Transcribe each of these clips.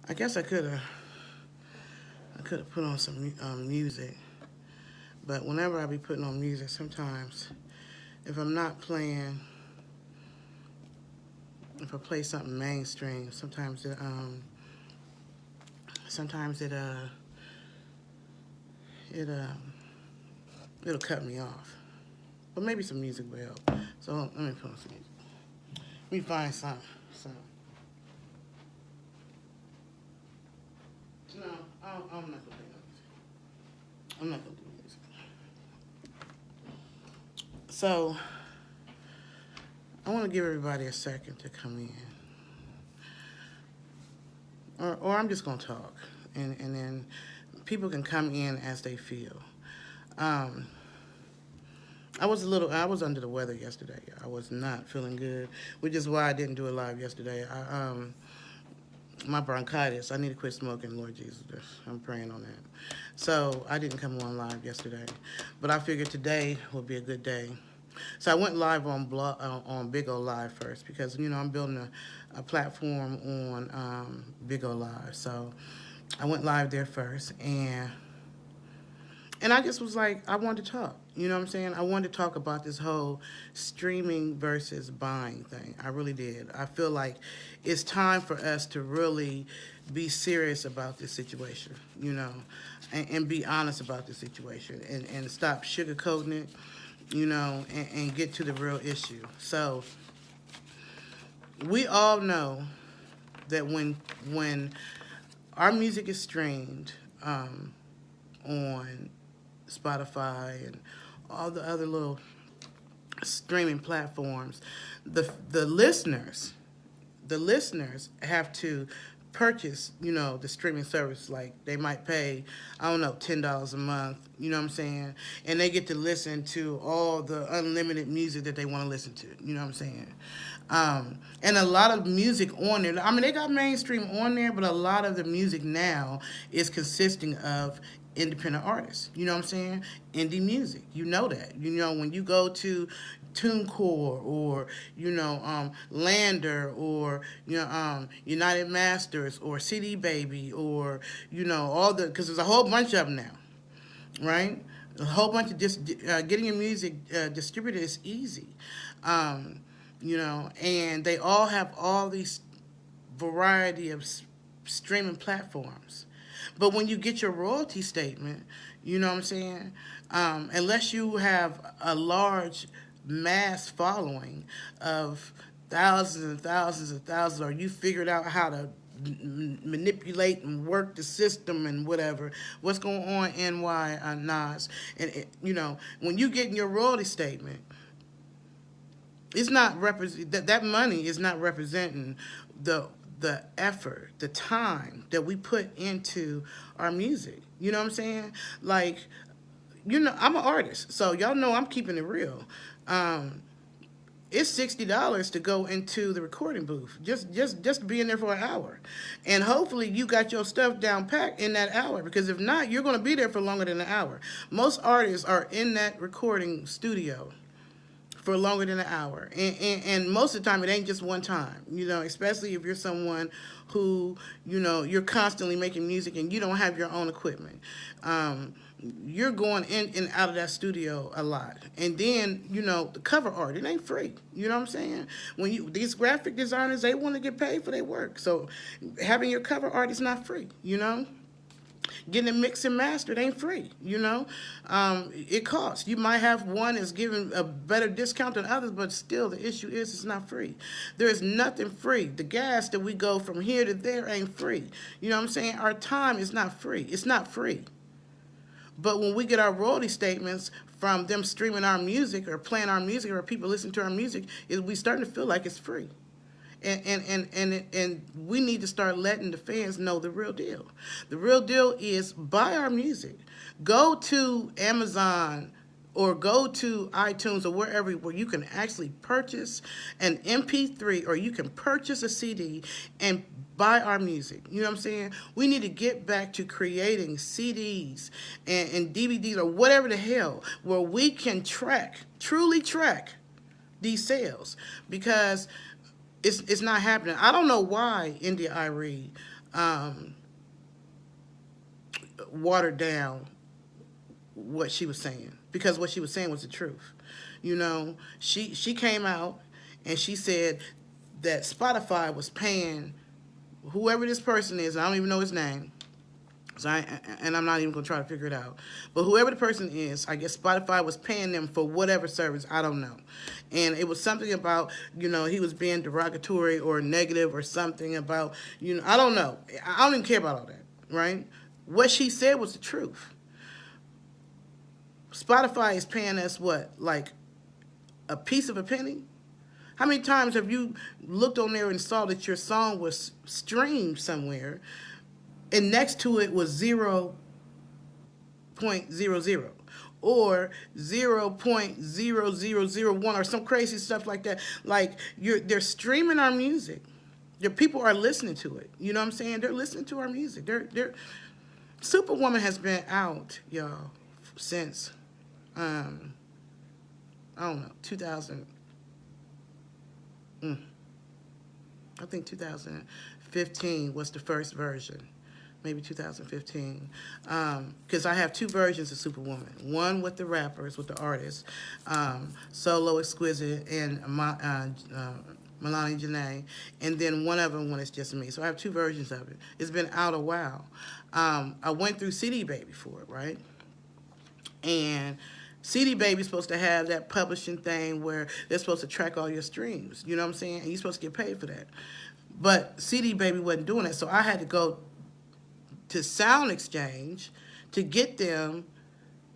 I guess I could have put on some music, but whenever I be putting on music, sometimes if I'm not playing, if I play something mainstream, sometimes it it'll cut me off. But maybe some music will help. So let me put on some music. Let me find some. So no, I'm not gonna play no music. I'm not gonna do music. So I want to give everybody a second to come in, or I'm just gonna talk, and then people can come in as they feel. Um, I was under the weather yesterday. I was not feeling good, which is why I didn't do it live yesterday. My bronchitis. I need to quit smoking, Lord Jesus. I'm praying on that. So I didn't come on live yesterday, but I figured today would be a good day. So I went live on Big O Live first because I'm building a platform on Big O Live. So I went live there first, and I just was like, I wanted to talk. You know what I'm saying? I wanted to talk about this whole streaming versus buying thing. I really did. I feel like it's time for us to really be serious about this situation, and be honest about the situation and stop sugarcoating it, and get to the real issue. So we all know that when our music is streamed on Spotify and all the other little streaming platforms, the listeners have to purchase, the streaming service. Like they might pay, I don't know, $10 a month. You know what I'm saying? And they get to listen to all the unlimited music that they want to listen to. You know what I'm saying? And a lot of music on there. I mean, they got mainstream on there, but a lot of the music now is consisting of independent artists. You know what I'm saying? Indie music. You know that. When you go to TuneCore or Lander or United Masters or CD Baby or all the, because there's a whole bunch of them now, right? A whole bunch of getting your music distributed is easy, and they all have all these variety of streaming platforms. But when you get your royalty statement, you know what I'm saying? Unless you have a large mass following of thousands and thousands and thousands, or you figured out how to manipulate and work the system and what's going on, NY Nas, and when you get in your royalty statement, it's not that money is not representing the effort, the time that we put into our music. You know what I'm saying? Like, I'm an artist, so y'all know I'm keeping it real. It's $60 to go into the recording booth, just be in there for an hour, and hopefully you got your stuff down packed in that hour. Because if not, you're going to be there for longer than an hour. Most artists are in that recording studio for longer than an hour. And most of the time, it ain't just one time, especially if you're someone who, you're constantly making music and you don't have your own equipment. You're going in and out of that studio a lot. And then, the cover art, it ain't free. You know what I'm saying? These graphic designers, they want to get paid for their work. So having your cover art is not free, Getting it mixed and mastered ain't free, It costs. You might have one that's giving a better discount than others, but still the issue is it's not free. There is nothing free. The gas that we go from here to there ain't free. You know what I'm saying? Our time is not free. It's not free. But when we get our royalty statements from them streaming our music or playing our music or people listening to our music, we starting to feel like it's free. And we need to start letting the fans know the real deal. The real deal is buy our music. Go to Amazon or go to iTunes or wherever where you can actually purchase an MP3 or you can purchase a CD and buy our music. You know what I'm saying? We need to get back to creating CDs and DVDs or whatever the hell where we can truly track these sales, because it's not happening. I don't know why India Irie um, watered down what she was saying, because what she was saying was the truth. You know, she came out and she said that Spotify was paying whoever this person is. I don't even know his name. And I'm not even going to try to figure it out. But whoever the person is, I guess Spotify was paying them for whatever service. I don't know. And it was something about, he was being derogatory or negative or something about, I don't know. I don't even care about all that, right? What she said was the truth. Spotify is paying us what? Like a piece of a penny? How many times have you looked on there and saw that your song was streamed somewhere and next to it was 0.00 or 0.0001 or some crazy stuff like that? Like, they're streaming our music. Your people are listening to it. You know what I'm saying? They're listening to our music. They're Superwoman has been out, y'all, since I don't know, 2000. I think 2015 was the first version. Maybe 2015. Because I have two versions of Superwoman. One with the rappers, with the artists, Solo Exquisite and Milani Janae. And then one of them when it's just me. So I have two versions of it. It's been out a while. I went through CD Baby for it, right? And CD Baby's supposed to have that publishing thing where they're supposed to track all your streams. You know what I'm saying? And you're supposed to get paid for that. But CD Baby wasn't doing that, so I had to go to Sound Exchange to get them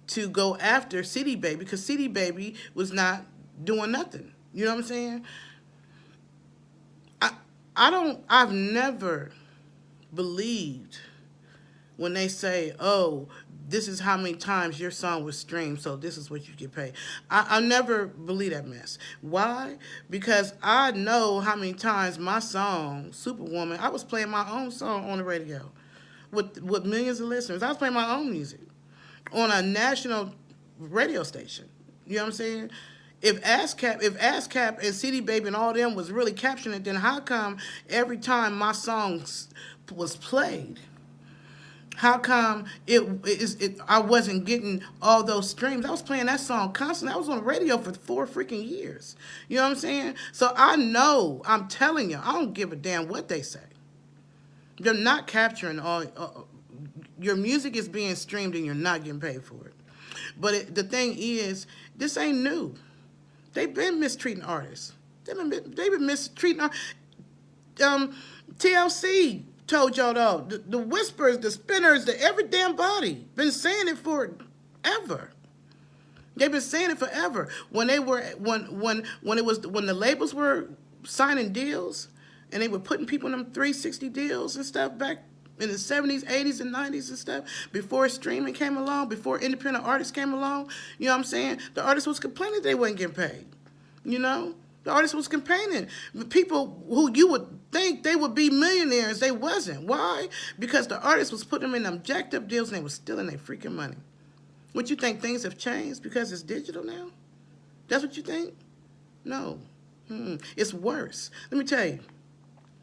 to go after CD Baby, because CD Baby was not doing nothing. You know what I'm saying? I've never believed when they say, oh, this is how many times your song was streamed, so this is what you get paid. I never believe that mess. Why? Because I know how many times my song, Superwoman, I was playing my own song on the radio with millions of listeners. I was playing my own music on a national radio station. You know what I'm saying? If ASCAP and CD Baby and all them was really capturing it, then how come every time my song was played, how come I wasn't getting all those streams? I was playing that song constantly. I was on the radio for 4 freaking years. You know what I'm saying? So I know, I'm telling you, I don't give a damn what they say. They're not capturing all, your music is being streamed and you're not getting paid for it. But the thing is, this ain't new. They've been mistreating artists. They've been mistreating TLC told y'all though. The Whispers, the Spinners, the every damn body been saying it forever. They've been saying it forever. When they were when the labels were signing deals and they were putting people in them 360 deals and stuff back in the 70s, 80s, and 90s and stuff, before streaming came along, before independent artists came along, you know what I'm saying? The artists was complaining they wasn't getting paid. You know? The artists was complaining. People who you would think they would be millionaires, they wasn't. Why? Because the artists was putting them in them jacked up deals and they was stealing their freaking money. What, you think things have changed because it's digital now? That's what you think? No. It's worse. Let me tell you.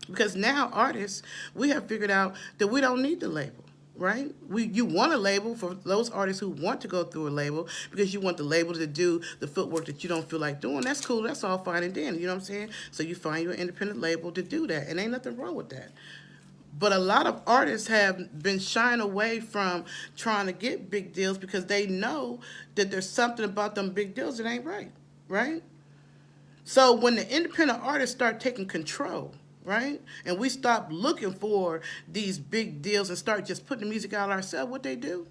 Because now artists, we have figured out that we don't need the label, right? You want a label for those artists who want to go through a label because you want the label to do the footwork that you don't feel like doing. That's cool. That's all fine and dandy. You know what I'm saying? So you find your independent label to do that, and ain't nothing wrong with that. But a lot of artists have been shying away from trying to get big deals because they know that there's something about them big deals that ain't right, right? So when the independent artists start taking control, right? And we stop looking for these big deals and start just putting the music out ourselves, what they do?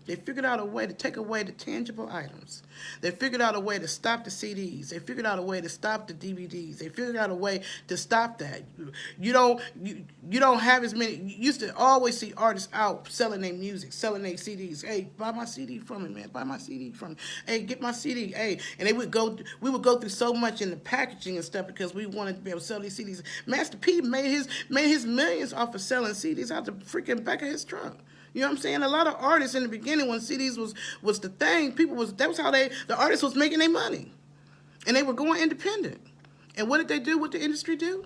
They figured out a way to take away the tangible items. They figured out a way to stop the CDs. They figured out a way to stop the DVDs. They figured out a way to stop that. You don't have as many. You used to always see artists out selling their music, selling their CDs. Hey, buy my CD from me, man. Buy my CD from me. Hey, get my CD. Hey, and we would go through so much in the packaging and stuff because we wanted to be able to sell these CDs. Master P made his millions off of selling CDs out the freaking back of his trunk. You know what I'm saying? A lot of artists in the beginning, when CDs was the thing, that was how the artists was making their money. And they were going independent. And what did they do? What did the industry do?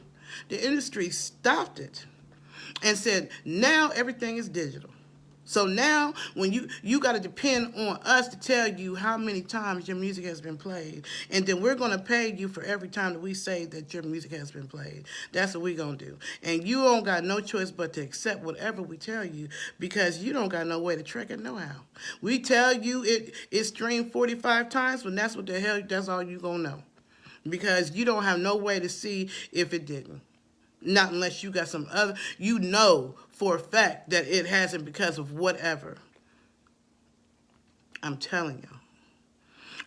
The industry stopped it. and said, now everything is digital. So now, when you got to depend on us to tell you how many times your music has been played, and then we're going to pay you for every time that we say that your music has been played. That's what we're going to do. And you don't got no choice but to accept whatever we tell you, because you don't got no way to track it no how. We tell you it streamed 45 times, but that's what the hell, that's all you going to know. Because you don't have no way to see if it didn't. Not unless you got some other, you know for a fact that it hasn't because of whatever. I'm telling you.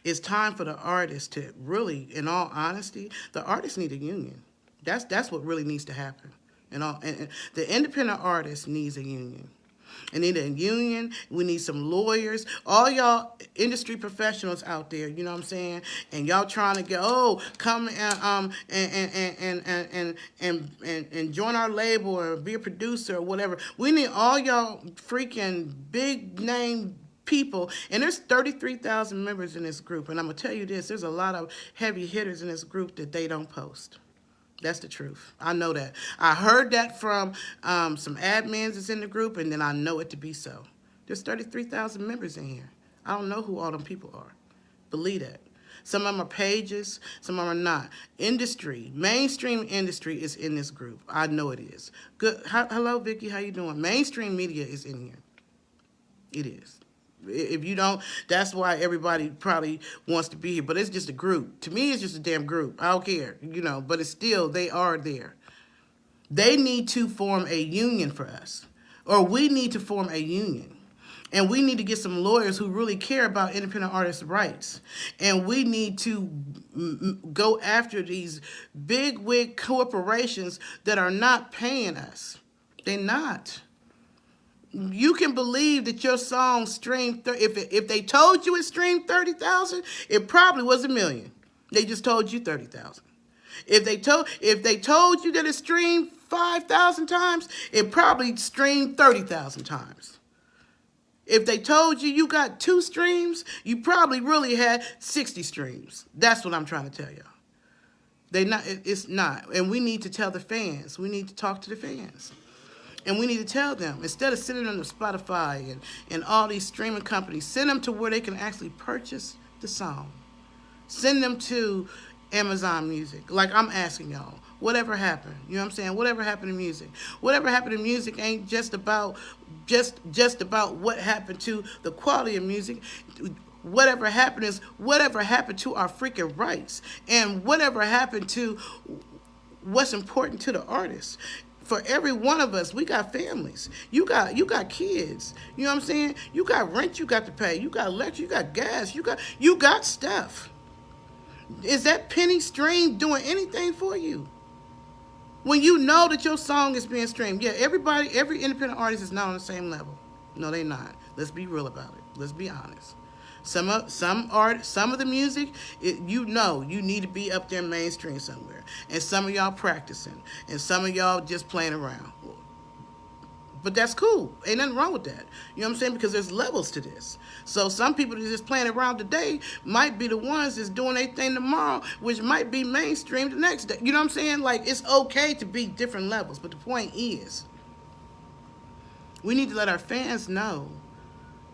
It's time for the artists to really, in all honesty, the artists need a union. That's what really needs to happen. And the independent artist needs a union. I need a union. We need some lawyers. All y'all industry professionals out there, you know what I'm saying? And y'all trying to get, come and join our label or be a producer or whatever. We need all y'all freaking big name people, and there's 33,000 members in this group. And I'm gonna tell you this: there's a lot of heavy hitters in this group that they don't post. That's the truth. I know that. I heard that from some admins that's in the group, and then I know it to be so. There's 33,000 members in here. I don't know who all them people are. Believe that. Some of them are pages, some of them are not. Industry, mainstream industry is in this group. I know it is. Good. Hello, Vicky. How you doing? Mainstream media is in here. It is. If you don't, that's why everybody probably wants to be here. But it's just a group. To me, it's just a damn group. I don't care, but it's still, they are there. They need to form a union for us. Or we need to form a union. And we need to get some lawyers who really care about independent artists' rights. And we need to go after these big wig corporations that are not paying us. They're not. You can believe that your song streamed, if they told you it streamed 30,000, it probably was 1 million. They just told you 30,000. If they told you that it streamed 5,000 times, it probably streamed 30,000 times. If they told you you got 2 streams, you probably really had 60 streams. That's what I'm trying to tell you. It's not. And we need to tell the fans. We need to talk to the fans. And we need to tell them, instead of sending them to Spotify and all these streaming companies, send them to where they can actually purchase the song. Send them to Amazon Music. Like I'm asking y'all, whatever happened? You know what I'm saying? Whatever happened to music? Whatever happened to music ain't just about what happened to the quality of music. Whatever happened is whatever happened to our freaking rights, and whatever happened to what's important to the artists. For every one of us, we got families. You got kids. You know what I'm saying? You got rent you got to pay. You got electric, you got gas, you got stuff. Is that penny stream doing anything for you? When you know that your song is being streamed. Yeah, every independent artist is not on the same level. No, they not. Let's be real about it. Let's be honest. Some of the music, you need to be up there mainstream somewhere. And some of y'all practicing. And some of y'all just playing around. But that's cool. Ain't nothing wrong with that. You know what I'm saying? Because there's levels to this. So some people that are just playing around today might be the ones that's doing their thing tomorrow, which might be mainstream the next day. You know what I'm saying? Like, it's okay to be different levels. But the point is, we need to let our fans know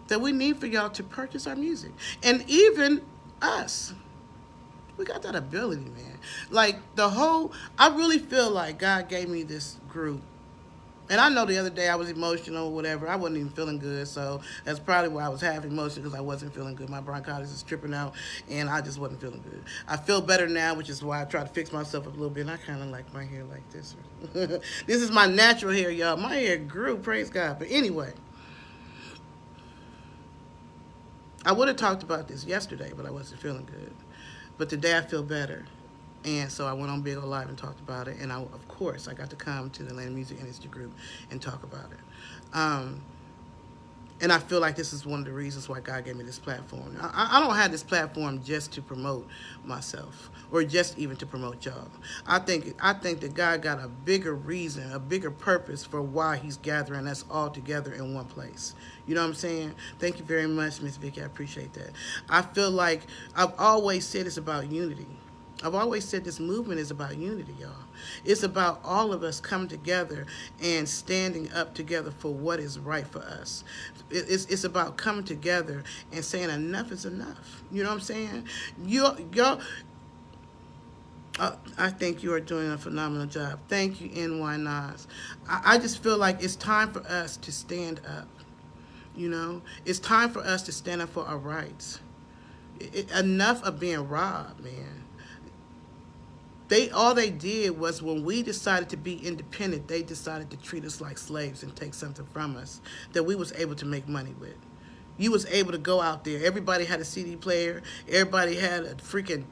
that we need for y'all to purchase our music. And even us. We got that ability, man. Like, I really feel like God gave me this group. And I know the other day I was emotional or whatever. I wasn't even feeling good, so that's probably why I was half emotional, because I wasn't feeling good. My bronchitis is tripping out, and I just wasn't feeling good. I feel better now, which is why I try to fix myself up a little bit, and I kind of like my hair like this. This is my natural hair, y'all. My hair grew, praise God. But anyway, I would have talked about this yesterday, but I wasn't feeling good. But today I feel better. And so I went on Big O Live and talked about it. And of course, I got to come to the Atlanta Music Industry Group and talk about it. And I feel like this is one of the reasons why God gave me this platform. I don't have this platform just to promote myself or just even to promote y'all. I think that God got a bigger reason, a bigger purpose for why he's gathering us all together in one place. You know what I'm saying? Thank you very much, Miss Vicky. I appreciate that. I feel like I've always said it's about unity. I've always said this movement is about unity, y'all. It's about all of us coming together and standing up together for what is right for us. It's about coming together and saying enough is enough. You know what I'm saying? Y'all, I think you are doing a phenomenal job. Thank you, NY Nas. I just feel like it's time for us to stand up. You know, it's time for us to stand up for our rights. Enough of being robbed, man. All they did was when we decided to be independent, they decided to treat us like slaves and take something from us that we was able to make money with. You was able to go out there. Everybody had a CD player. Everybody had a freaking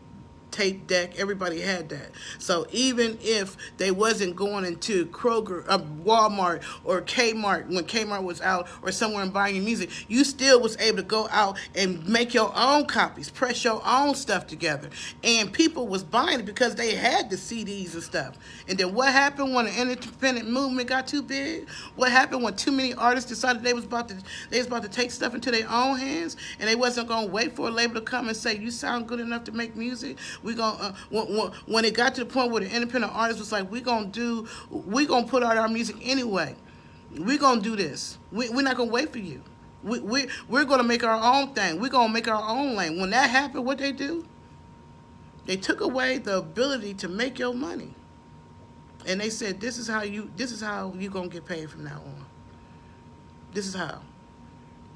tape deck. Everybody had that. So even if they wasn't going into Kroger, Walmart, or Kmart when Kmart was out, or somewhere and buying your music, you still was able to go out and make your own copies, press your own stuff together, and people was buying it because they had the CDs and stuff. And then what happened when the independent movement got too big? What happened when too many artists decided they was about to take stuff into their own hands, and they wasn't gonna wait for a label to come and say you sound good enough to make music? We gonna when it got to the point where the independent artist was like, we gonna put out our music anyway. We gonna do this. We're not gonna wait for you. We're gonna make our own thing. We're gonna make our own lane. When that happened, what they do? They took away the ability to make your money, and they said, this is how you gonna get paid from now on. This is how.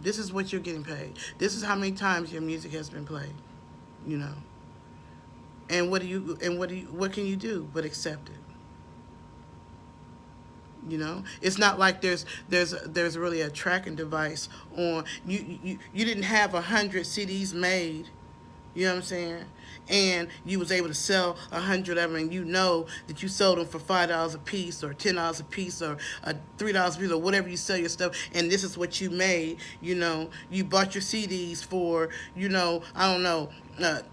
This is what you're getting paid. This is how many times your music has been played. You know. And what can you do but accept it? You know, it's not like there's really a tracking device on you didn't have 100 CDs made. You know what I'm saying? And you was able to sell 100 of them, and you know that you sold them for $5 a piece, or $10 a piece, or $3 a piece, or whatever you sell your stuff. And this is what you made. You know, you bought your CDs for, you know, I don't know,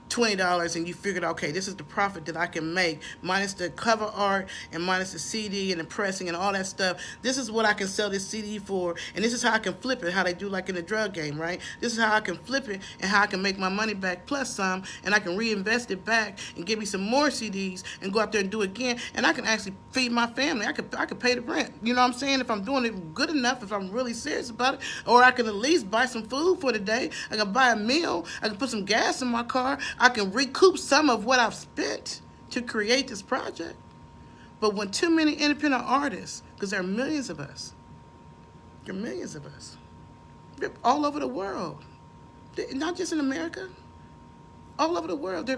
$20, and you figured, okay, this is the profit that I can make, minus the cover art and minus the CD and the pressing and all that stuff. This is what I can sell this CD for, and this is how I can flip it, how they do like in the drug game, right? This is how I can flip it and how I can make my money back plus some, and I can reinvest it back and give me some more CDs and go out there and do it again, and I can actually feed my family. I could pay the rent. You know what I'm saying? If I'm doing it good enough, if I'm really serious about it, or I can at least buy some food for the day. I can buy a meal. I can put some gas in my car. I can recoup some of what I've spent to create this project. But when too many independent artists, because there are millions of us, they're all over the world, not just in America, all over the world.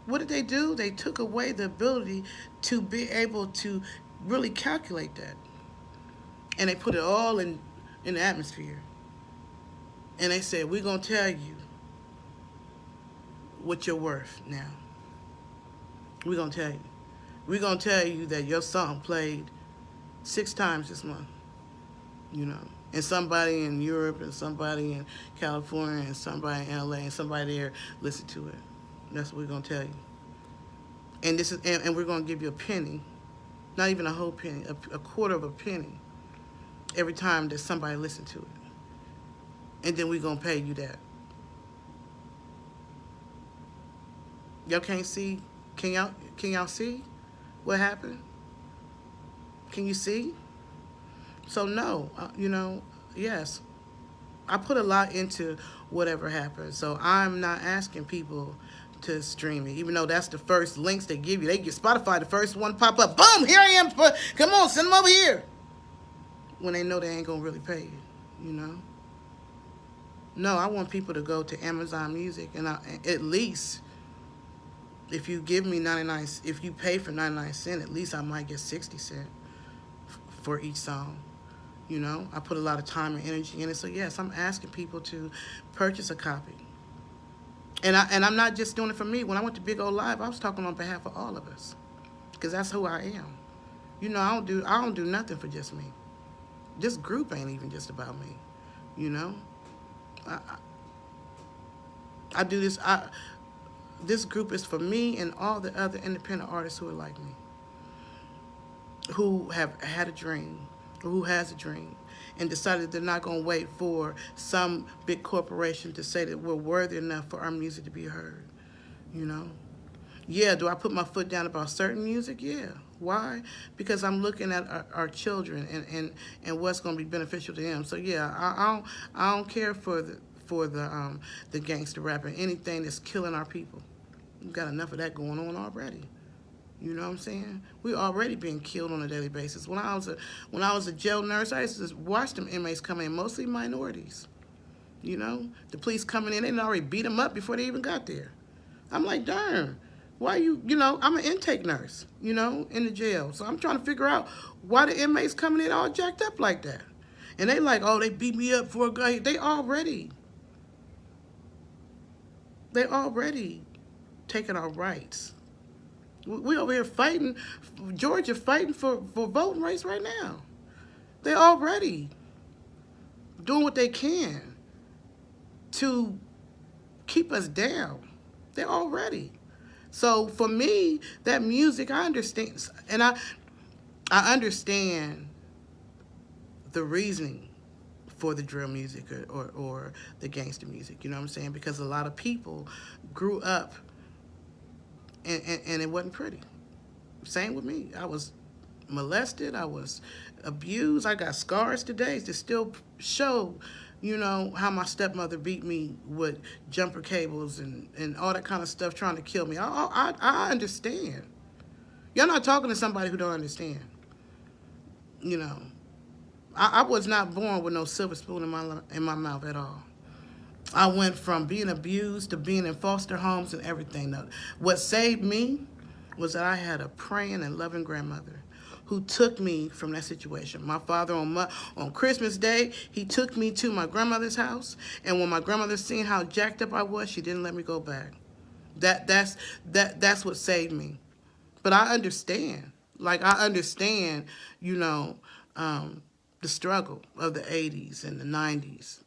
What did they do? They took away the ability to be able to really calculate that. And they put it all in the atmosphere. And they said, we're going to tell you what you're worth now. We're going to tell you. We're going to tell you that your song played 6 times this month, you know. And somebody in Europe, and somebody in California, and somebody in LA, and somebody there listened to it. That's what we're going to tell you. And and we're going to give you a penny, not even a whole penny, a quarter of a penny every time that somebody listened to it. And then we're going to pay you that. Y'all can't see? Can y'all see what happened? Can you see? So no, you know, yes, I put a lot into whatever happened. So I'm not asking people to stream it, even though that's the first links they give you. They get Spotify, the first one pop up. Boom, here I am. Come on, send them over here. When they know they ain't gonna really pay you, you know. No, I want people to go to Amazon Music, and at least, if you give me 99, if you pay for 99 cents, at least I might get 60 cents for each song. You know, I put a lot of time and energy in it. So yes, I'm asking people to purchase a copy. And I'm not just doing it for me. When I went to Big O Live, I was talking on behalf of all of us, because that's who I am. You know, I don't do nothing for just me. This group ain't even just about me. You know, I do this. This group is for me and all the other independent artists who are like me, who have had a dream, or who has a dream, and decided they're not going to wait for some big corporation to say that we're worthy enough for our music to be heard, you know? Yeah, do I put my foot down about certain music? Yeah. Why? Because I'm looking at our children and what's going to be beneficial to them. So yeah, I don't care for the gangster rap and anything that's killing our people. We've got enough of that going on already. You know what I'm saying? We already being killed on a daily basis. When I was a jail nurse, I used to watch them inmates come in, mostly minorities. You know, the police coming in, they done already beat them up before they even got there. I'm like, darn, why I'm an intake nurse, in the jail. So I'm trying to figure out why the inmates coming in all jacked up like that. And they like, oh, they beat me up for a guy. They already taking our rights. We over here fighting, Georgia fighting for voting rights right now. They already doing what they can to keep us down. They already. So for me, that music, I understand, and I understand the reasoning for the drill music or the gangster music. You know what I'm saying? Because a lot of people grew up and it wasn't pretty. Same with me. I was molested. I was abused. I got scars today that still show, how my stepmother beat me with jumper cables and all that kind of stuff trying to kill me. I understand. You're not talking to somebody who don't understand. You know, I was not born with no silver spoon in my mouth at all. I went from being abused to being in foster homes and everything. Now, what saved me was that I had a praying and loving grandmother who took me from that situation. My father on Christmas Day, he took me to my grandmother's house, and when my grandmother seen how jacked up I was, she didn't let me go back. That's what saved me. But I understand. Like I understand, you know, um, the struggle of the '80s and the '90s,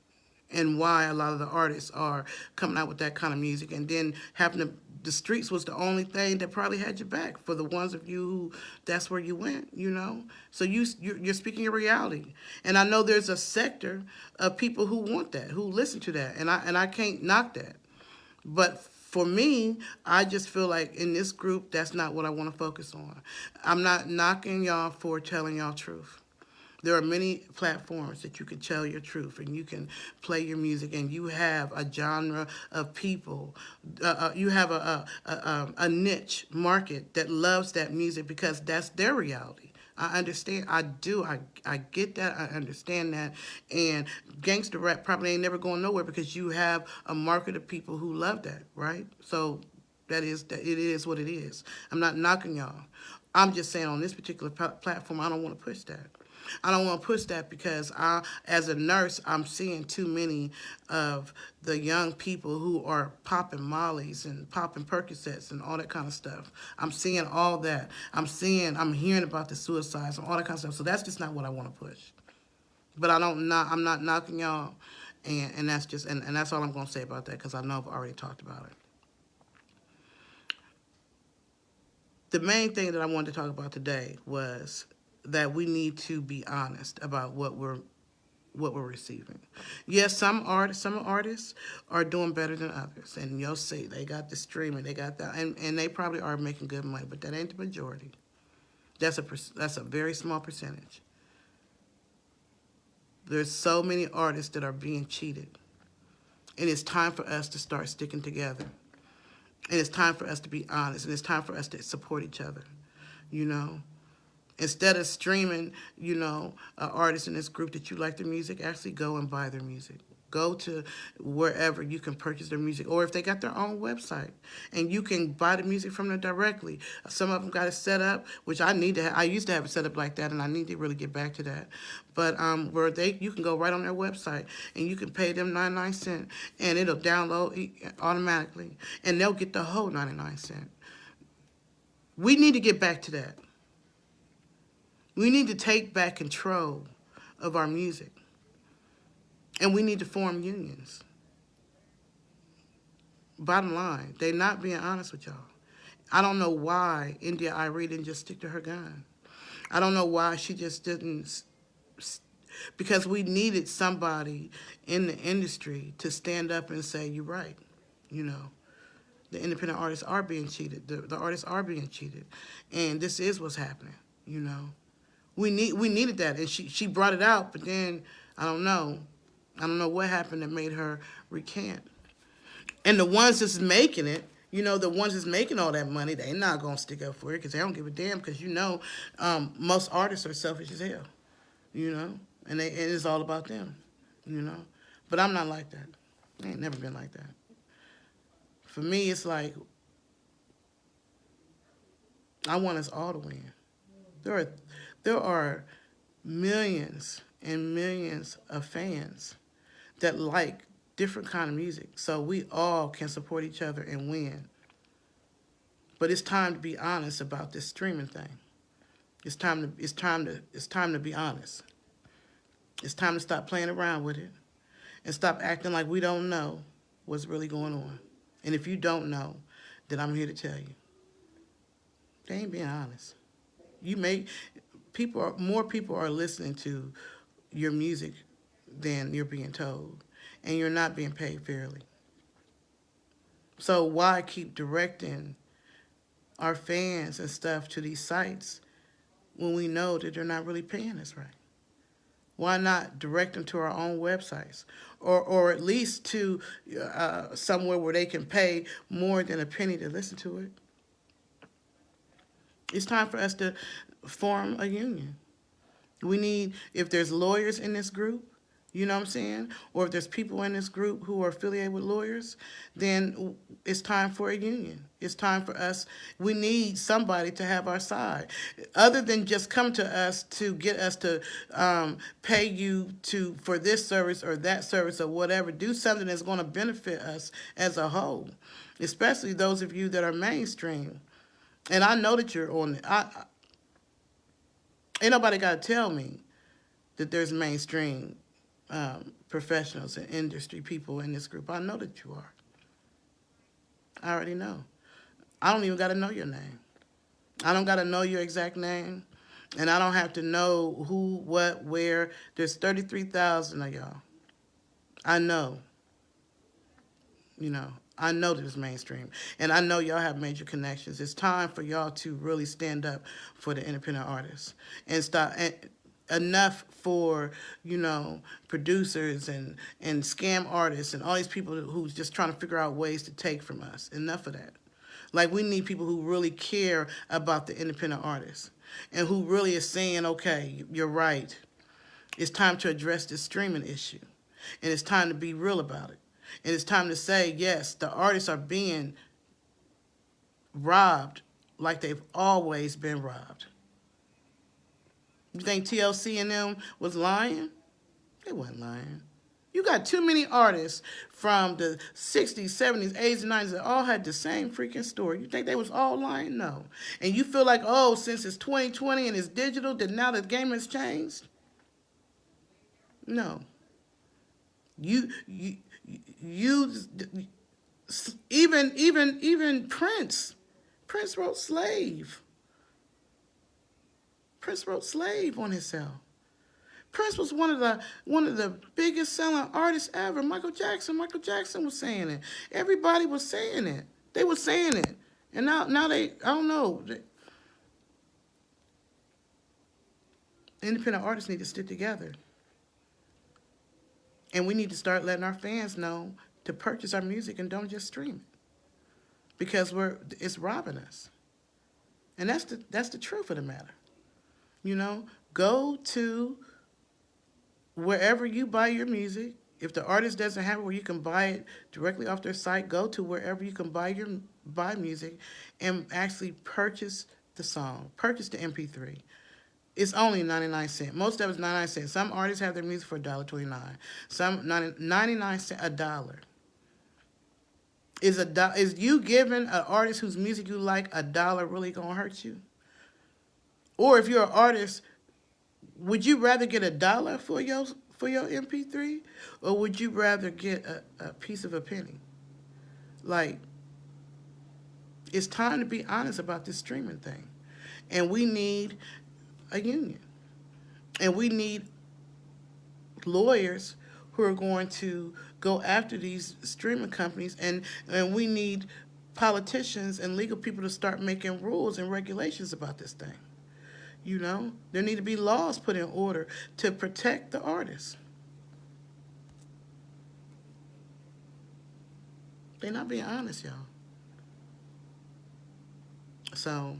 and why a lot of the artists are coming out with that kind of music, and then having the streets was the only thing that probably had your back for the ones of you who that's where you went. So you're speaking your reality, and I know there's a sector of people who want that, who listen to that, and I can't knock that. But for me, I just feel like in this group, that's not what I want to focus on. I'm not knocking y'all for telling y'all truth. There are many platforms that you can tell your truth and you can play your music, and you have a genre of people. You have a niche market that loves that music because that's their reality. I understand. I do. I get that. I understand that. And gangster rap probably ain't never going nowhere because you have a market of people who love that, right? So that it is what it is. I'm not knocking y'all. I'm just saying on this particular platform, I don't want to push that. I don't want to push that because as a nurse, I'm seeing too many of the young people who are popping mollies and popping Percocets and all that kind of stuff. I'm seeing all that. I'm hearing about the suicides and all that kind of stuff. So that's just not what I want to push. But I'm not knocking y'all, and that's just, and that's all I'm going to say about that because I know I've already talked about it. The main thing that I wanted to talk about today was that we need to be honest about what we're receiving. Yes, some artists are doing better than others, and you'll see they got the streaming, they got that, and they probably are making good money, but that ain't the majority. That's a very small percentage. There's so many artists that are being cheated, and it's time for us to start sticking together, and it's time for us to be honest, and it's time for us to support each other. You know, instead of streaming, artists in this group that you like their music, actually go and buy their music. Go to wherever you can purchase their music, or if they got their own website, and you can buy the music from them directly. Some of them got it set up, which I need to. I used to have it set up like that, and I need to really get back to that. But where you can go right on their website, and you can pay them 99 cents, and it'll download automatically, and they'll get the whole 99 cents. We need to get back to that. We need to take back control of our music. And we need to form unions. Bottom line, they're not being honest with y'all. I don't know why India Irie didn't just stick to her gun. I don't know why she just didn't, because we needed somebody in the industry to stand up and say, you're right, you know. The independent artists are being cheated. The artists are being cheated, and this is what's happening. You know, we needed that, and she brought it out, but then I don't know what happened that made her recant. And the ones that's making it, you know, the ones that's making all that money, they not gonna stick up for it because they don't give a damn. Because you know, most artists are selfish as hell. You know, and it's all about them. You know, but I'm not like that. I ain't never been like that. For me, it's like I want us all to win. There are there are millions and millions of fans that like different kind of music, so we all can support each other and win. But it's time to be honest about this streaming thing. It's time to be honest. It's time to stop playing around with it and stop acting like we don't know what's really going on. And if you don't know, then I'm here to tell you. They ain't being honest. You make more people are listening to your music than you're being told, and you're not being paid fairly. So why keep directing our fans and stuff to these sites when we know that they're not really paying us right? Why not direct them to our own websites, or at least to somewhere where they can pay more than a penny to listen to it? It's time for us to form a union. We need, if there's lawyers in this group, you know what I'm saying? Or if there's people in this group who are affiliated with lawyers, then it's time for a union. It's time for us. We need somebody to have our side. Other than just come to us to get us to pay you for this service or that service or whatever. Do something that's going to benefit us as a whole, especially those of you that are mainstream. And I know that you're on it. Ain't nobody got to tell me that there's mainstream professionals and industry people in this group. I know that you are. I already know. I don't even got to know your name. I don't got to know your exact name. And I don't have to know who, what, where. There's 33,000 of y'all. I know. You know, I know that it's mainstream. And I know y'all have major connections. It's time for y'all to really stand up for the independent artists and stop. Enough for, you know, producers and scam artists and all these people who's just trying to figure out ways to take from us. Enough of that. Like, we need people who really care about the independent artists and who really is saying, okay, you're right. It's time to address this streaming issue. And it's time to be real about it. And it's time to say, yes, the artists are being robbed like they've always been robbed. You think TLC and them was lying? They wasn't lying. You got too many artists from the 60s, 70s, 80s, and 90s that all had the same freaking story. You think they was all lying? No. And you feel like, oh, since it's 2020 and it's digital, that now the game has changed? No. You even Prince. Prince wrote Slave. Prince wrote Slave on his cell. Prince was one of the biggest selling artists ever. Michael Jackson was saying it. Everybody was saying it. They were saying it. And now they, I don't know. Independent artists need to stick together. And we need to start letting our fans know to purchase our music and don't just stream it. Because it's robbing us. And that's the truth of the matter. You know, go to wherever you buy your music. If the artist doesn't have it where you can buy it directly off their site, go to wherever you can buy music and actually purchase the song, purchase the MP3. It's only 99 cents. Most of it's 99 cents. Some artists have their music for $1.29. Some 99 cents, $1. Is you giving an artist whose music you like $1 really gonna hurt you? Or if you're an artist, would you rather get $1 for your MP3, or would you rather get a piece of a penny? Like, it's time to be honest about this streaming thing, and we need a union, and we need lawyers who are going to go after these streaming companies, and we need politicians and legal people to start making rules and regulations about this thing. You know, there need to be laws put in order to protect the artists. They're not being honest, y'all. So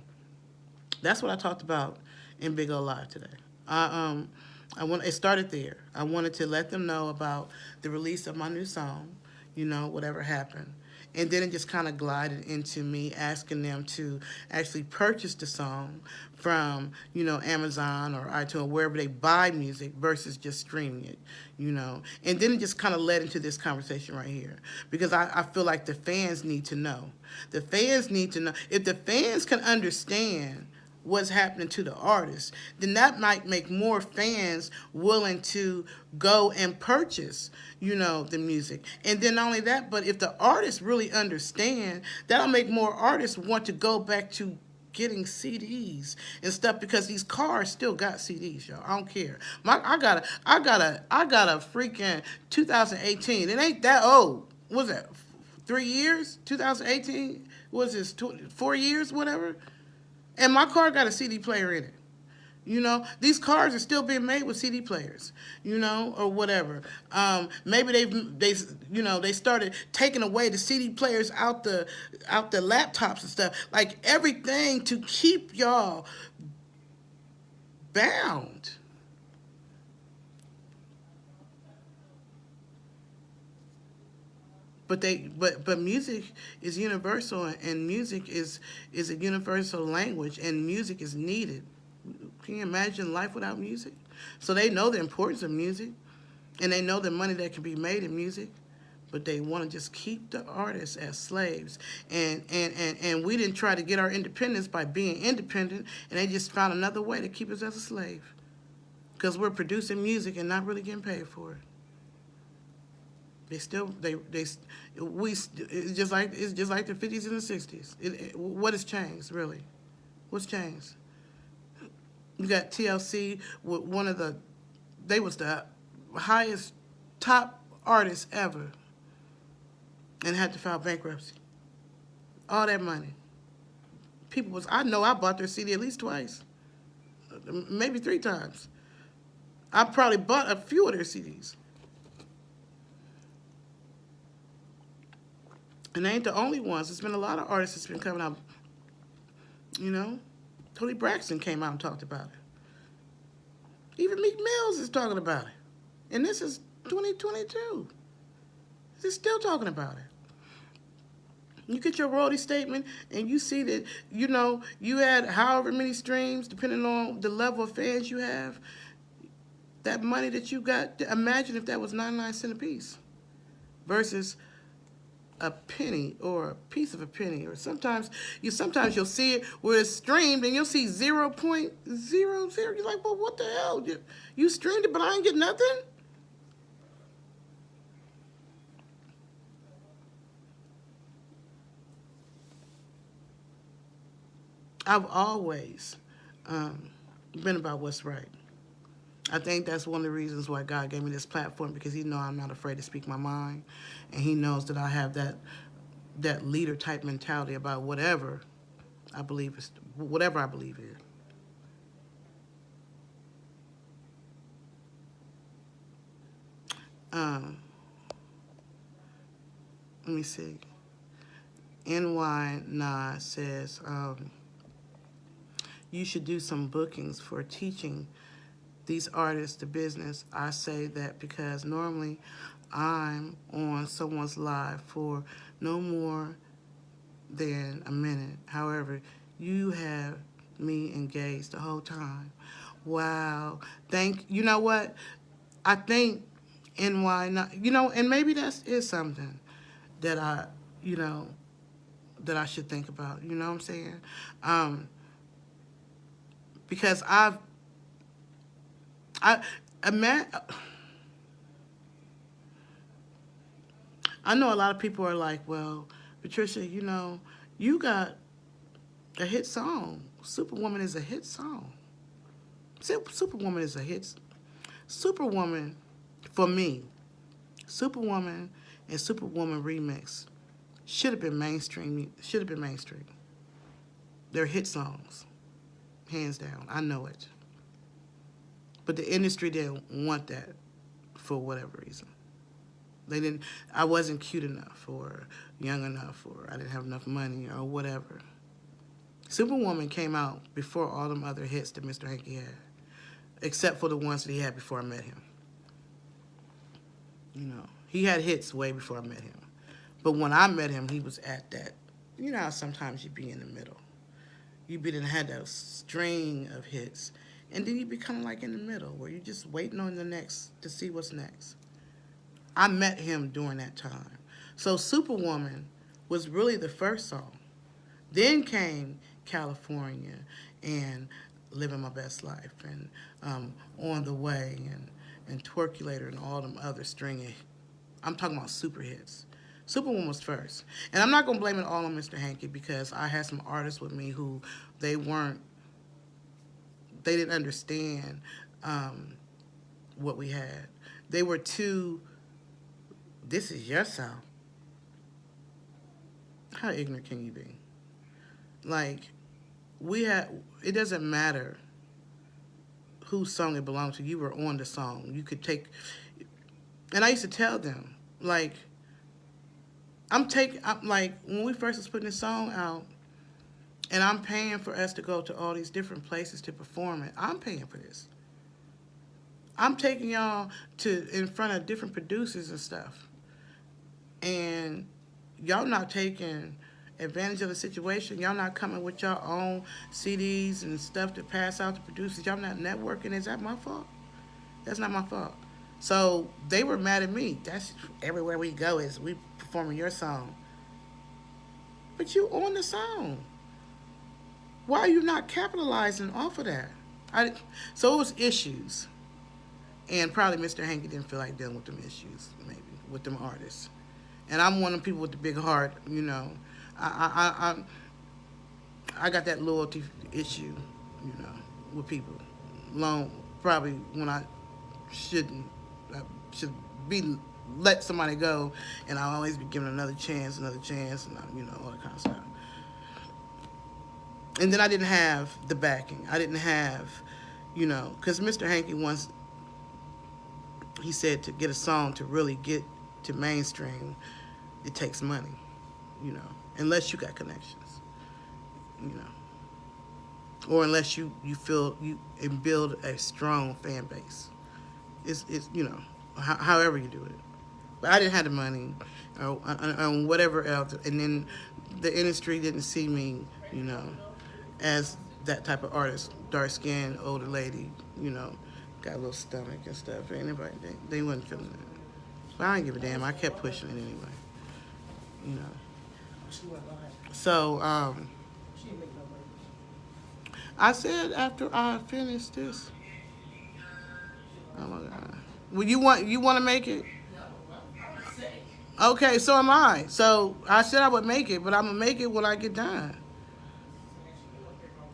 that's what I talked about in Big O Live today. It started there. I wanted to let them know about the release of my new song, whatever happened. And then it just kind of glided into me asking them to actually purchase the song from, Amazon or iTunes, wherever they buy music versus just streaming it. And then it just kind of led into this conversation right here because I feel like the fans need to know. The fans need to know. If the fans can understand what's happening to the artist, then that might make more fans willing to go and purchase, the music. And then not only that, but if the artists really understand, that'll make more artists want to go back to getting CDs and stuff because these cars still got CDs, y'all. I don't care. I got a freaking 2018. It ain't that old. What's that? 3 years? 2018? Was this 4 years? Whatever. And my car got a CD player in it. These cars are still being made with CD players, or whatever. Maybe they started taking away the CD players out the laptops and stuff. Like everything to keep y'all bound. But music is universal, and music is a universal language, and music is needed. Can you imagine life without music? So they know the importance of music, and they know the money that can be made in music, but they want to just keep the artists as slaves. And we didn't try to get our independence by being independent, and they just found another way to keep us as a slave because we're producing music and not really getting paid for it. It's just like the 50s and the 60s. What has changed, really? What's changed? You got TLC with they was the highest top artist ever and had to file bankruptcy. All that money. I know I bought their CD at least twice, maybe 3 times. I probably bought a few of their CDs. And they ain't the only ones. There's been a lot of artists that's been coming out, Tony Braxton came out and talked about it. Even Meek Mills is talking about it. And this is 2022. They're still talking about it. You get your royalty statement and you see that, you had however many streams, depending on the level of fans you have, that money that you got, imagine if that was 99 cents a piece versus a penny or a piece of a penny, or sometimes you'll see it where it's streamed and you'll see 0.00. You're like, well, what the hell? You streamed it, but I ain't get nothing. I've always been about what's right. I think that's one of the reasons why God gave me this platform, because he knows I'm not afraid to speak my mind, and he knows that I have that leader type mentality about whatever I believe in. Let me see. NY Nah says you should do some bookings for teaching these artists the business. I say that because normally I'm on someone's live for no more than a minute. However, you have me engaged the whole time. Wow. You know what? I think NY, not, and maybe that is something that that I should think about. You know what I'm saying? Because I know a lot of people are like, well, Patricia, you got a hit song. Superwoman is a hit song. Superwoman is a hit. Superwoman, for me, Superwoman and Superwoman Remix should have been mainstream. Should have been mainstream. They're hit songs, hands down. I know it. But the industry didn't want that for whatever reason. They didn't. I wasn't cute enough, or young enough, or I didn't have enough money, or whatever. Superwoman came out before all them other hits that Mr. Hankey had, except for the ones that he had before I met him. You know, he had hits way before I met him. But when I met him, he was at that. You know how sometimes you be in the middle. You be had that string of hits, and then you be kind of like in the middle, where you're just waiting on the next to see what's next. I met him during that time. So Superwoman was really the first song. Then came California and Living My Best Life and On the Way and Twerkulator and all them other stringy. I'm talking about super hits. Superwoman was first. And I'm not going to blame it all on Mr. Hankey, because I had some artists with me who they didn't understand what we had. They were too, this is your sound. How ignorant can you be? Like, it doesn't matter whose song it belonged to. You were on the song. You could take, and I used to tell them, like, like, when we first was putting this song out, and I'm paying for us to go to all these different places to perform it, I'm paying for this. I'm taking y'all in front of different producers and stuff. And y'all not taking advantage of the situation. Y'all not coming with your own CDs and stuff to pass out to producers. Y'all not networking. Is that my fault? That's not my fault. So they were mad at me. That's everywhere we go is we performing your song. But you on the song. Why are you not capitalizing off of that? So it was issues. And probably Mr. Hankey didn't feel like dealing with them issues, maybe, with them artists. And I'm one of them people with the big heart, you know. I got that loyalty issue, you know, with people. Probably when I shouldn't. I should let somebody go, and I'll always be given another chance, and you know, all that kind of stuff. And then I didn't have the backing. I didn't have, you know, because Mr. Hankey once, he said to get a song to really get to mainstream, it takes money, you know, unless you got connections, you know, or unless you feel you and build a strong fan base. It's you know, however you do it. But I didn't have the money, or whatever else, and then the industry didn't see me, you know, as that type of artist, dark skinned, older lady, you know, got a little stomach and stuff. Anybody, they wasn't feeling it. But I didn't give a damn. I kept pushing it anyway, you know. So I said after I finished this, oh my God, well, you want to make it? Okay, so am I. So I said I would make it, but I'm gonna make it when I get done.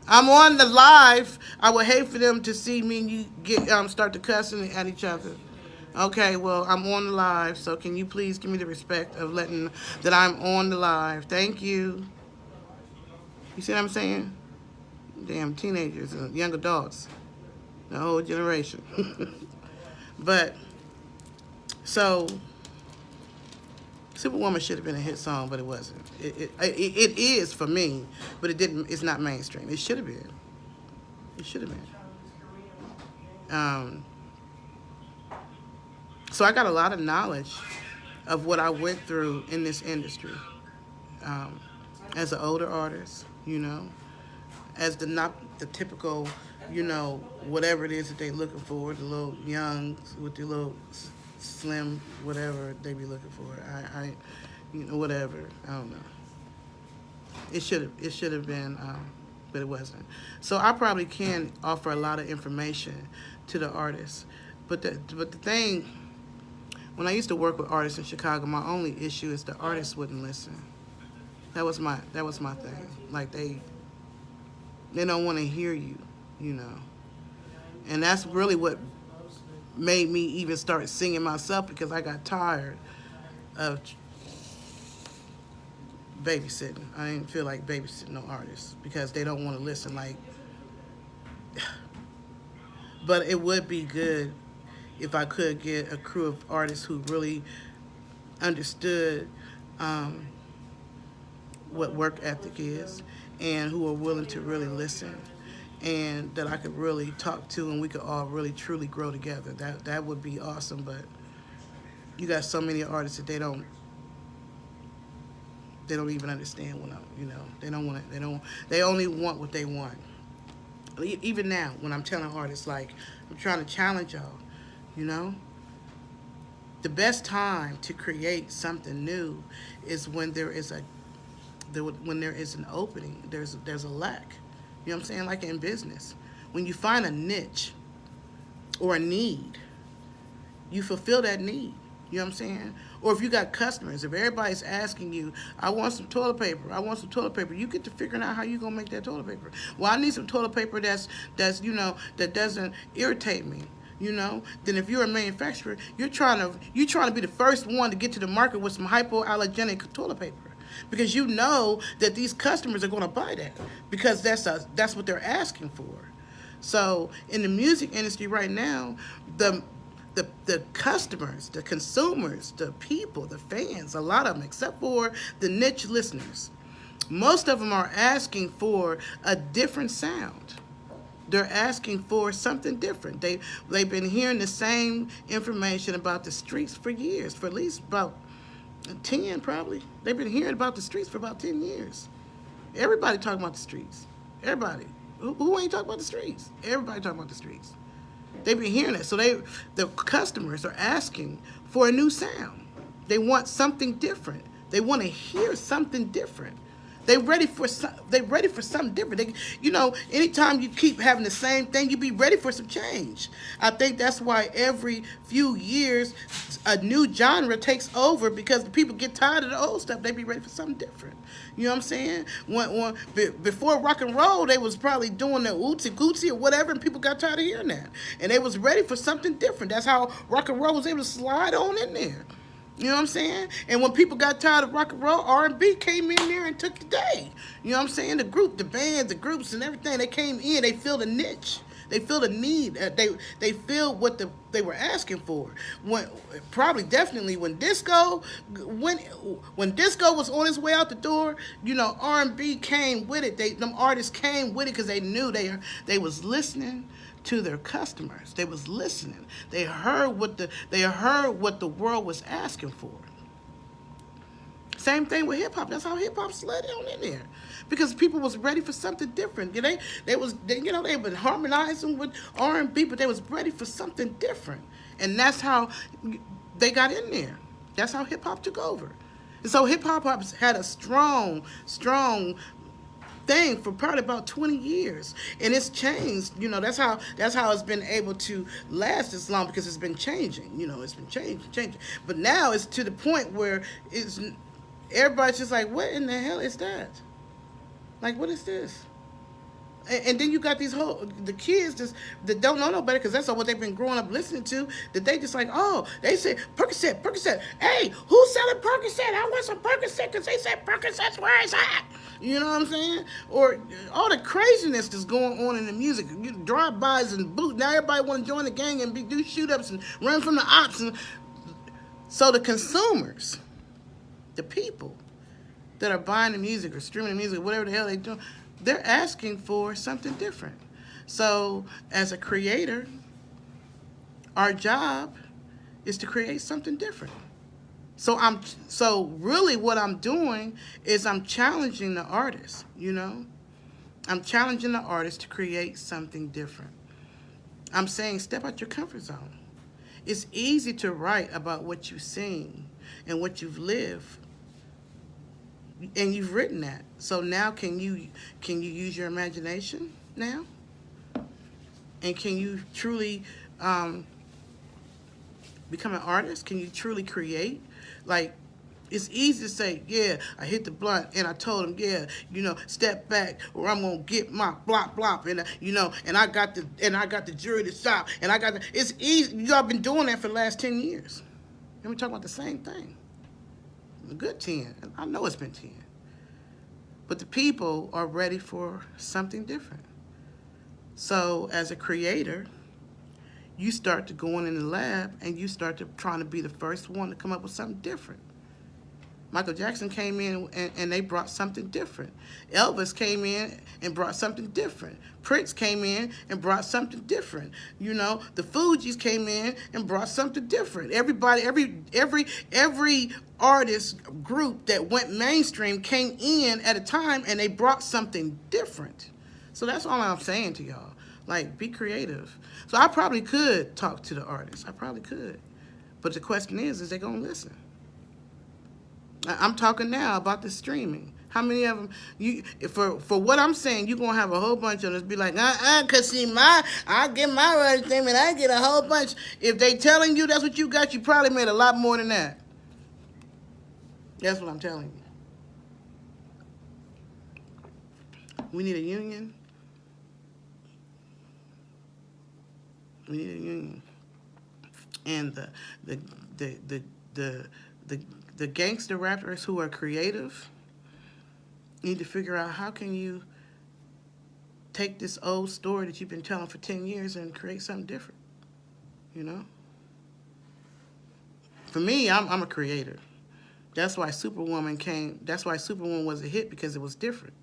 I'm on the live. I would hate for them to see me and you get start to cussing at each other. Okay, well, I'm on the live, so can you please give me the respect of letting that I'm on the live? Thank you. You see what I'm saying? Damn teenagers and young adults, the whole generation. But so Superwoman should have been a hit song, but it wasn't. It is for me, but it didn't. It's not mainstream. It should have been. It should have been. So I got a lot of knowledge of what I went through in this industry as an older artist, you know, as not the typical, you know, whatever it is that they're looking for, the little youngs with the little slim whatever they be looking for. I you know, whatever. I don't know. It should have been, but it wasn't. So I probably can offer a lot of information to the artists, but the thing, when I used to work with artists in Chicago, my only issue is the artists wouldn't listen. That was my thing. Like they don't want to hear you, you know. And that's really what made me even start singing myself, because I got tired of babysitting. I didn't feel like babysitting no artists because they don't want to listen. Like, but it would be good if I could get a crew of artists who really understood um, what work ethic is and who are willing to really listen and that I could really talk to and we could all really truly grow together. That would be awesome. But you got so many artists that they don't even understand what they don't want it. They only want what they want. Even now when I'm telling artists, like, I'm trying to challenge y'all, you know, the best time to create something new is when there is an opening, there's a lack. You know what I'm saying? Like in business, when you find a niche or a need, you fulfill that need. You know what I'm saying? Or if you got customers, if everybody's asking you, I want some toilet paper, I want some toilet paper, you get to figuring out how you gonna make that toilet paper. Well, I need some toilet paper that's that doesn't irritate me. Then if you're a manufacturer, you're trying to be the first one to get to the market with some hypoallergenic toilet paper. Because you know that these customers are going to buy that because that's what they're asking for. So in the music industry right now, the customers, the consumers, the people, the fans, a lot of them, except for the niche listeners, most of them are asking for a different sound. They're asking for something different. They've been hearing the same information about the streets for years, for at least about 10 probably. They've been hearing about the streets for about 10 years. Everybody talking about the streets. Everybody. Who ain't talking about the streets? Everybody talking about the streets. They've been hearing it. So the customers are asking for a new sound. They want something different. They want to hear something different. They're ready for something different. Anytime you keep having the same thing, you be ready for some change. I think that's why every few years a new genre takes over, because the people get tired of the old stuff. They be ready for something different. You know what I'm saying? Before rock and roll, they was probably doing the ootsy gootsy or whatever, and people got tired of hearing that. And they was ready for something different. That's how rock and roll was able to slide on in there. You know what I'm saying? And when people got tired of rock and roll, R&B came in there and took the day. You know what I'm saying? The bands, the groups, and everything, they came in. They filled a niche. They filled a need. They filled what they were asking for. Definitely when disco was on its way out the door, R&B came with it. Them artists came with it because they knew they was listening to their customers. They was listening. They heard what the world was asking for. Same thing with hip hop. That's how hip hop slid on in there, because people was ready for something different. They've been harmonizing with R&B, but they was ready for something different, and that's how they got in there. That's how hip hop took over. And so hip hop had a strong thing for probably about 20 years, and it's changed. That's how it's been able to last this long, because it's been changing. It's been changing. But now it's to the point where everybody's just like, what in the hell is that? Like, what is this? And then you got the kids that don't know no better, because that's what they've been growing up listening to, that they just like, oh, they say Percocet. Hey, who's selling Percocet? I want some Percocet, because they said Percocet's where it's at. You know what I'm saying? Or all the craziness that's going on in the music, drive-bys and boot. Now everybody want to join the gang and do shoot-ups and run from the ops. And so the consumers, the people that are buying the music or streaming the music, whatever the hell they're doing, they're asking for something different. So as a creator, our job is to create something different. So really what I'm doing is I'm challenging the artist, I'm challenging the artist to create something different. I'm saying step out your comfort zone. It's easy to write about what you've seen and what you've lived, and you've written that. So now can you use your imagination now? And can you truly become an artist? Can you truly create? Like, it's easy to say, yeah, I hit the blunt and I told him, yeah, step back or I'm gonna get my blop, and and I got the jury to stop, and it's easy. Y'all been doing that for the last 10 years. And we talking about the same thing. A good 10. I know it's been 10. but the people are ready for something different. So as a creator, you start to go in the lab and you start to trying to be the first one to come up with something different. Michael Jackson came in and they brought something different. Elvis came in and brought something different. Prince came in and brought something different. You know, the Fugees came in and brought something different. Everybody, every artist group that went mainstream came in at a time and they brought something different. So that's all I'm saying to y'all. Like, be creative. So I probably could talk to the artists. I probably could. But the question is they going to listen? I'm talking now about the streaming. How many of them, for what I'm saying, you're going to have a whole bunch of us be like, because see, I get my right thing and I get a whole bunch. If they telling you that's what you got, you probably made a lot more than that. That's what I'm telling you. We need a union. We need a union. And the gangster rappers who are creative need to figure out how can you take this old story that you've been telling for 10 years and create something different, you know? For me, I'm a creator. That's why Superwoman was a hit, because it was different.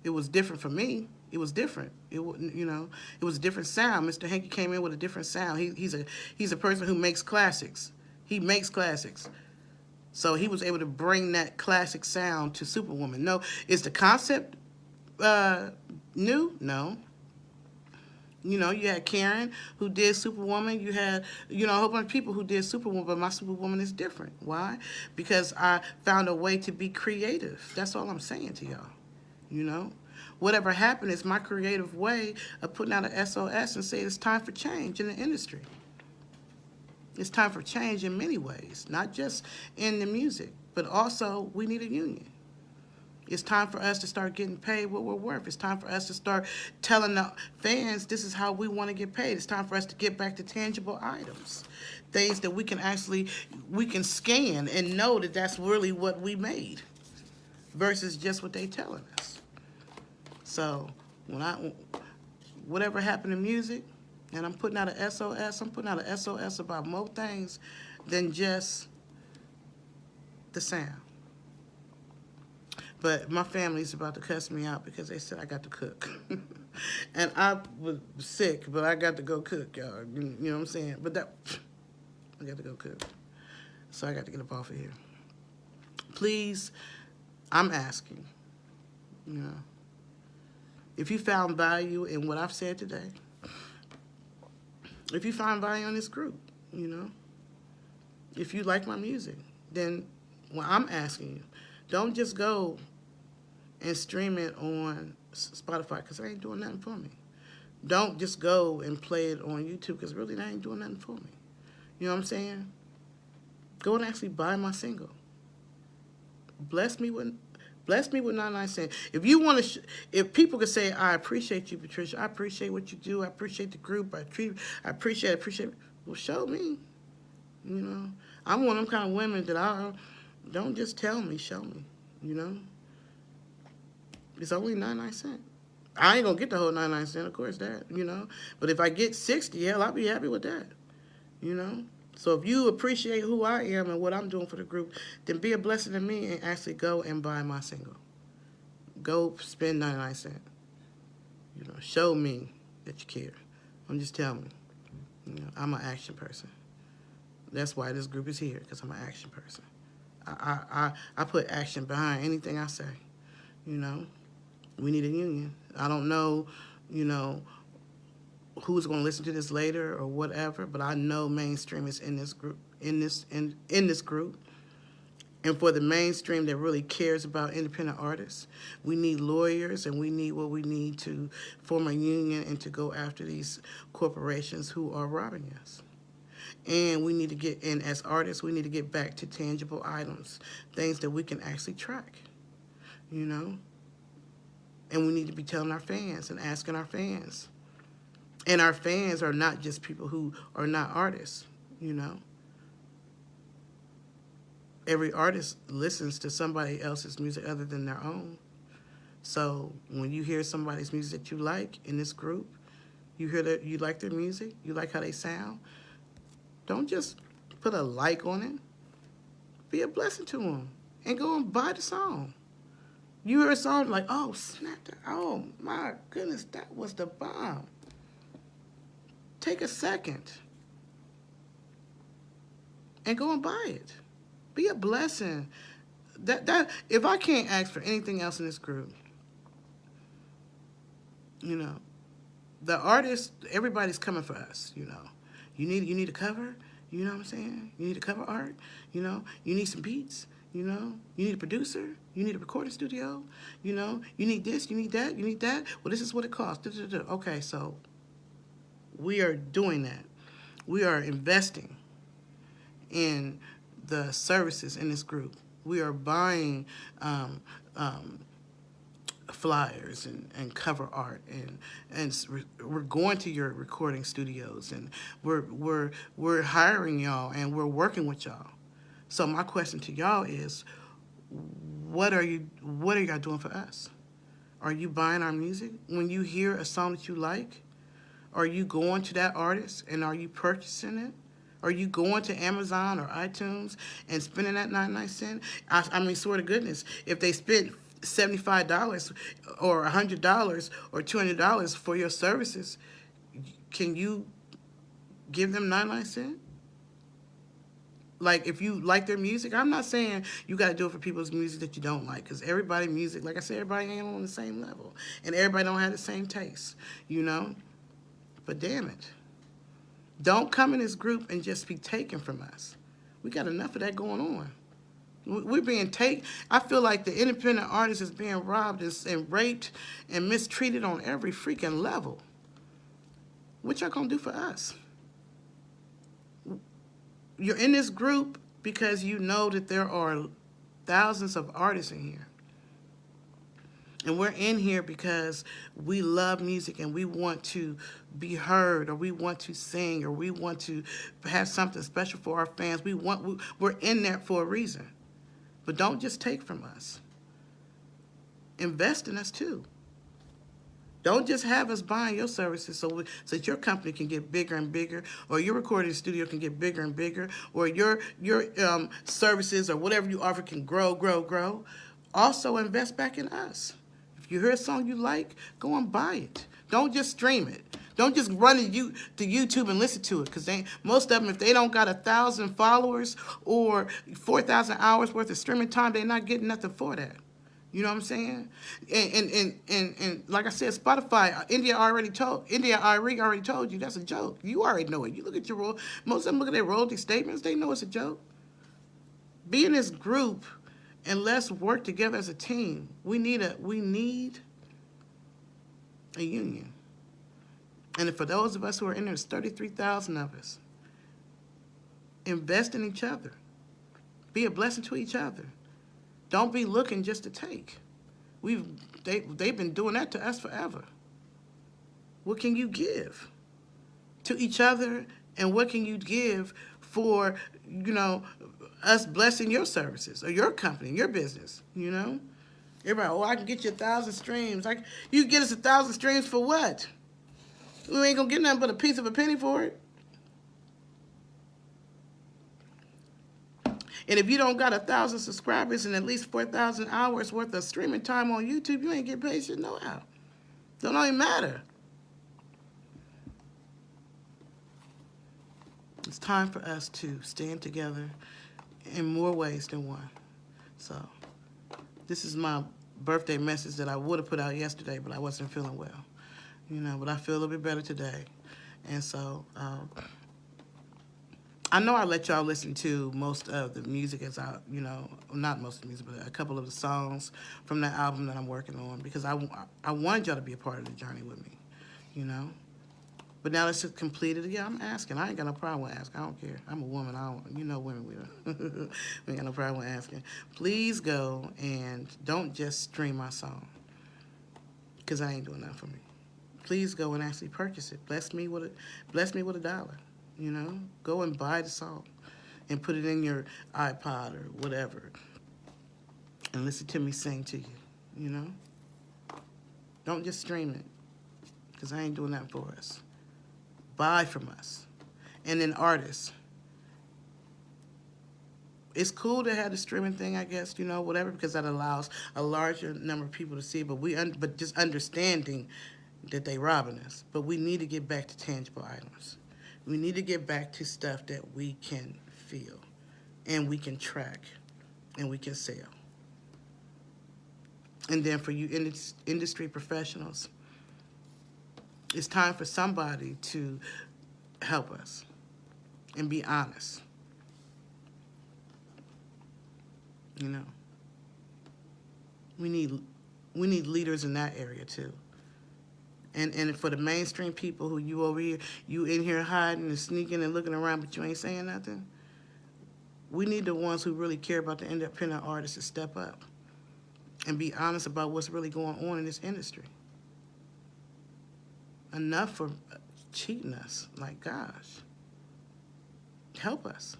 It was different for me. It was different. It was a different sound. Mr. Hanky came in with a different sound. He's a person who makes classics. He makes classics. So he was able to bring that classic sound to Superwoman. No, is the concept new? No. You know, you had Karen who did Superwoman. You had, a whole bunch of people who did Superwoman, but my Superwoman is different. Why? Because I found a way to be creative. That's all I'm saying to y'all, you know? Whatever happened is my creative way of putting out an SOS and saying it's time for change in the industry. It's time for change in many ways, not just in the music, but also we need a union. It's time for us to start getting paid what we're worth. It's time for us to start telling the fans this is how we want to get paid. It's time for us to get back to tangible items, things that we can scan and know that that's really what we made versus just what they telling us. So whatever happened to music, and I'm putting out an SOS, about more things than just the sound. But my family's about to cuss me out because they said I got to cook. And I was sick, but I got to go cook, y'all. You know what I'm saying? But I got to go cook. So I got to get up off of here. Please, I'm asking, if you found value in what I've said today, if you find value in this group, if you like my music, then I'm asking you, don't just go and stream it on Spotify, because it ain't doing nothing for me. Don't just go and play it on YouTube, because really that ain't doing nothing for me. You know what I'm saying? Go and actually buy my single. Bless me with 99 cents. If you want to, if people could say, I appreciate you, Patricia. I appreciate what you do. I appreciate the group. I appreciate it. Well, show me. I'm one of them kind of women that don't just tell me, show me. It's only 99 cents. I ain't gonna get the whole 99 cents, of course, but if I get 60, hell, I'll be happy with that. So if you appreciate who I am and what I'm doing for the group, then be a blessing to me and actually go and buy my single. Go spend 99 cents. Show me that you care. I'm just telling me. I'm an action person. That's why this group is here, because I'm an action person. I put action behind anything I say. We need a union. I don't know, who's going to listen to this later or whatever, but I know mainstream is in this group, in this group. And for the mainstream that really cares about independent artists, we need lawyers, and we need what we need to form a union and to go after these corporations who are robbing us. And we need to get in, as artists, we need to get back to tangible items, things that we can actually track, And we need to be telling our fans and asking our fans. And our fans are not just people who are not artists, Every artist listens to somebody else's music other than their own. So when you hear somebody's music that you like in this group, you hear that you like their music, you like how they sound, don't just put a like on it. Be a blessing to them and go and buy the song. You hear a song like, oh, snap that. Oh, my goodness, that was the bomb. Take a second and go and buy it. Be a blessing. That if I can't ask for anything else in this group, you know, the artists, everybody's coming for us, you know. You need a cover, you know what I'm saying? You need a cover art, you know. You need some beats, you know. You need a producer, you need a recording studio, you know. You need this, you need that, you need that. Well, this is what it costs. Okay, so we are doing that. We are investing in the services in this group. We are buying um, flyers and cover art and we're going to your recording studios and we're hiring y'all and we're working with y'all. So my question to y'all is, what are y'all doing for us? Are you buying our music? When you hear a song that you like, are you going to that artist and are you purchasing it? Are you going to Amazon or iTunes and spending that 99 cents? I mean, swear to goodness, if they spent $75 or $100 or $200 for your services, can you give them 99 cents? Like, if you like their music, I'm not saying you got to do it for people's music that you don't like, because everybody's music, like I said, everybody ain't on the same level, and everybody don't have the same taste, you know? But damn it. Don't come in this group and just be taken from us. We got enough of that going on. We're being taken. I feel like the independent artist is being robbed and raped and mistreated on every freaking level. What y'all gonna do for us? You're in this group because you know that there are thousands of artists in here. And we're in here because we love music and we want to be heard, or we want to sing, or we want to have something special for our fans. We're in there for a reason. But don't just take from us. Invest in us too. Don't just have us buying your services so that your company can get bigger and bigger, or your recording studio can get bigger and bigger, or your services or whatever you offer can grow, grow, grow. Also invest back in us. If you hear a song you like, go and buy it. Don't just stream it. Don't just run to YouTube and listen to it, because most of them, if they don't got 1,000 followers or 4,000 hours worth of streaming time, they're not getting nothing for that. You know what I'm saying? And like I said, Spotify, India already told you that's a joke. You already know it. You look at most of them look at their royalty statements. They know it's a joke. Be in this group and let's work together as a team. We need a union. And for those of us who are in there, there's 33,000 of us. Invest in each other. Be a blessing to each other. Don't be looking just to take. They've been doing that to us forever. What can you give to each other, and what can you give for, us blessing your services or your company, your business, Everybody, I can get you 1,000 streams. You get us 1,000 streams for what? We ain't gonna get nothing but a piece of a penny for it. And if you don't got 1,000 subscribers and at least 4,000 hours worth of streaming time on YouTube, you ain't get paid shit no how. Don't even matter. It's time for us to stand together in more ways than one. So this is my birthday message that I would have put out yesterday, but I wasn't feeling well. But I feel a little bit better today. And so I know I let y'all listen to most of the music as not most of the music, but a couple of the songs from that album that I'm working on, because I wanted y'all to be a part of the journey with me, But now let's just complete it. Yeah, I'm asking. I ain't got no problem with asking. I don't care. I'm a woman. Women, we ain't got no problem with asking. Please go and don't just stream my song, because I ain't doing that for me. Please go and actually purchase it. Bless me with $1. Go and buy the song and put it in your iPod or whatever and listen to me sing to you, Don't just stream it, because I ain't doing that for us. Buy from us. And then artists. It's cool to have the streaming thing, I guess, whatever, because that allows a larger number of people to see. But just understanding that they robbing us. But we need to get back to tangible items. We need to get back to stuff that we can feel, and we can track, and we can sell. And then for you industry professionals, it's time for somebody to help us and be honest. We need leaders in that area too. And for the mainstream people who you over here, you in here hiding and sneaking and looking around, but you ain't saying nothing. We need the ones who really care about the independent artists to step up and be honest about what's really going on in this industry. Enough for cheating us. Like, gosh, help us.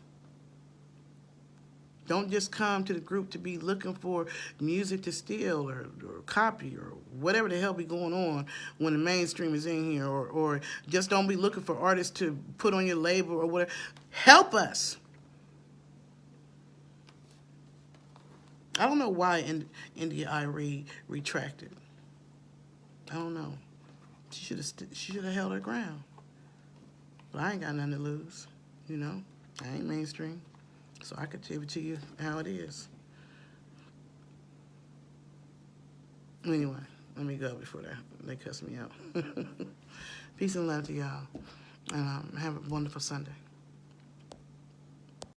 Don't just come to the group to be looking for music to steal or copy or whatever the hell be going on when the mainstream is in here. Or just don't be looking for artists to put on your label or whatever. Help us. I don't know why India Irie retracted. I don't know. She should have held her ground. But I ain't got nothing to lose. I ain't mainstream. So I could give it to you how it is. Anyway, let me go before they cuss me out. Peace and love to y'all. And have a wonderful Sunday.